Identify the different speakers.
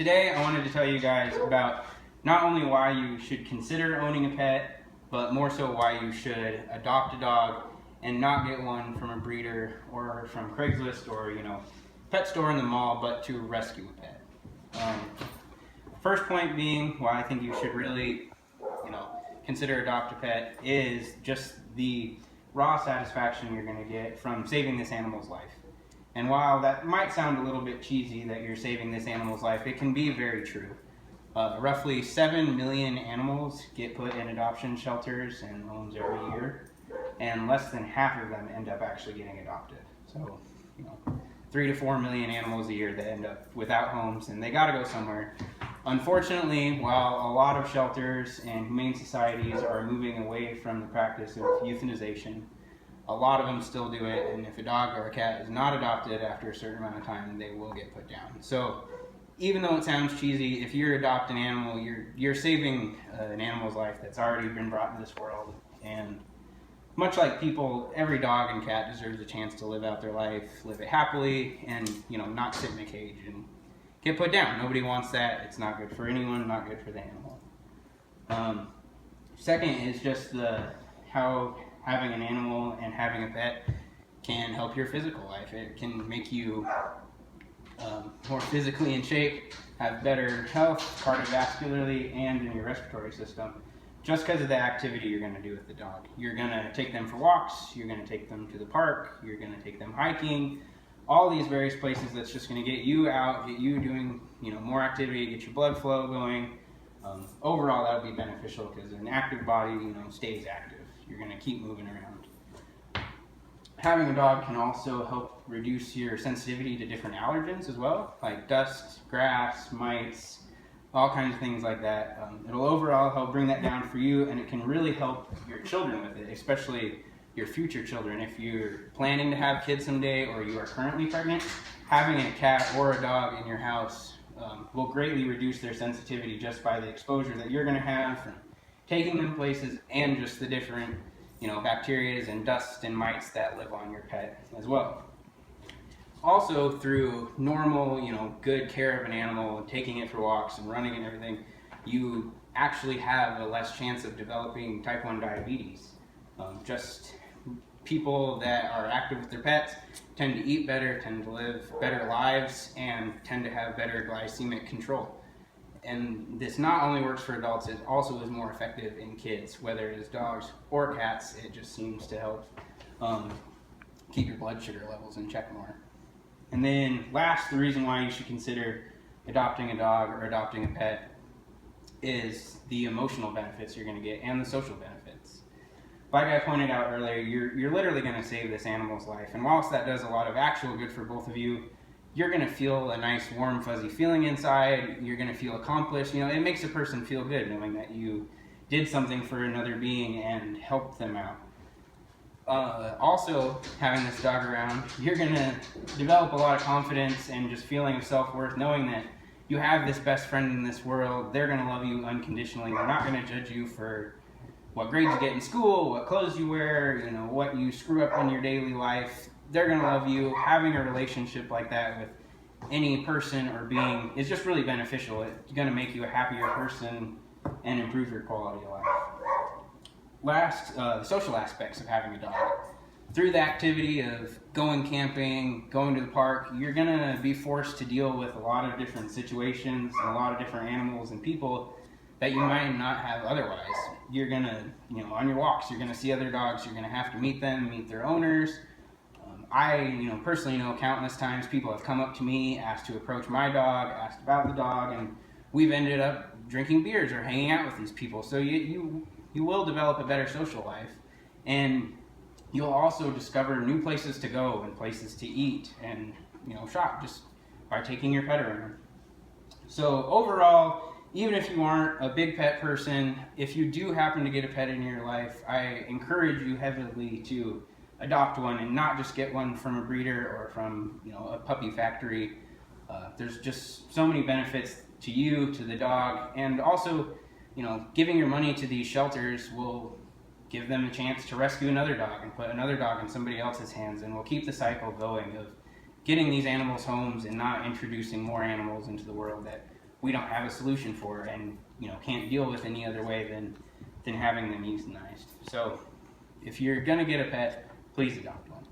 Speaker 1: Today I wanted to tell you guys about not only why you should consider owning a pet, but more so why you should adopt a dog and not get one from a breeder or from Craigslist or pet store in the mall, but to rescue a pet. First point being why I think you should really consider adopt a pet is just the raw satisfaction you're going to get from saving this animal's life. And while that might sound a little bit cheesy that you're saving this animal's life, it can be very true. Roughly 7 million animals get put in adoption shelters and homes every year, and less than half of them end up actually getting adopted. So, 3 to 4 million animals a year that end up without homes, and they gotta go somewhere. Unfortunately, while a lot of shelters and humane societies are moving away from the practice of euthanization, a lot of them still do it, and if a dog or a cat is not adopted after a certain amount of time, they will get put down. So, even though it sounds cheesy, if you adopt an animal, you're saving an animal's life that's already been brought into this world. And much like people, every dog and cat deserves a chance to live out their life, live it happily, and not sit in a cage and get put down. Nobody wants that. It's not good for anyone, not good for the animal. Second is just how having an animal and having a pet can help your physical life. It can make you more physically in shape, have better health cardiovascularly and in your respiratory system, just because of the activity you're going to do with the dog. You're going to take them for walks, you're going to take them to the park, you're going to take them hiking, all these various places that's just going to get you out, get you doing more activity, get your blood flow going. Overall, that would be beneficial because an active body stays active. You're going to keep moving around. Having a dog can also help reduce your sensitivity to different allergens as well, like dust, grass, mites, all kinds of things like that. It'll overall help bring that down for you, and it can really help your children with it, especially your future children. If you're planning to have kids someday or you are currently pregnant, having a cat or a dog in your house will greatly reduce their sensitivity just by the exposure that you're going to have from taking them places and just the different bacteria and dust and mites that live on your pet as well. Also, through normal, good care of an animal, taking it for walks and running and everything, you actually have a less chance of developing type 1 diabetes. Just people that are active with their pets tend to eat better, tend to live better lives, and tend to have better glycemic control. And this not only works for adults, it also is more effective in kids, whether it is dogs or cats. It just seems to help keep your blood sugar levels in check more. And then last, the reason why you should consider adopting a dog or adopting a pet is the emotional benefits you're going to get and the social benefits. Like I pointed out earlier, you're literally going to save this animal's life. And whilst that does a lot of actual good for both of you, you're going to feel a nice, warm, fuzzy feeling inside. You're going to feel accomplished. It makes a person feel good knowing that you did something for another being and helped them out. Also, having this dog around, you're going to develop a lot of confidence and just feeling of self-worth, knowing that you have this best friend in this world. They're going to love you unconditionally. They're not going to judge you for what grades you get in school, what clothes you wear, what you screw up in your daily life. They're going to love you. Having a relationship like that with any person or being is just really beneficial. It's going to make you a happier person and improve your quality of life. Last, the social aspects of having a dog. Through the activity of going camping, going to the park, you're going to be forced to deal with a lot of different situations and a lot of different animals and people that you might not have otherwise. You're going to, on your walks, you're going to see other dogs. You're going to have to meet them, meet their owners. I, personally know countless times people have come up to me, asked to approach my dog, asked about the dog, and we've ended up drinking beers or hanging out with these people. So you will develop a better social life, and you'll also discover new places to go and places to eat and shop just by taking your pet around. So overall, even if you aren't a big pet person, if you do happen to get a pet in your life, I encourage you heavily to adopt one and not just get one from a breeder or from a puppy factory. There's just so many benefits to you, to the dog, and also giving your money to these shelters will give them a chance to rescue another dog and put another dog in somebody else's hands, and we'll keep the cycle going of getting these animals homes and not introducing more animals into the world that we don't have a solution for, and can't deal with any other way than having them euthanized. So if you're gonna get a pet, please adopt one.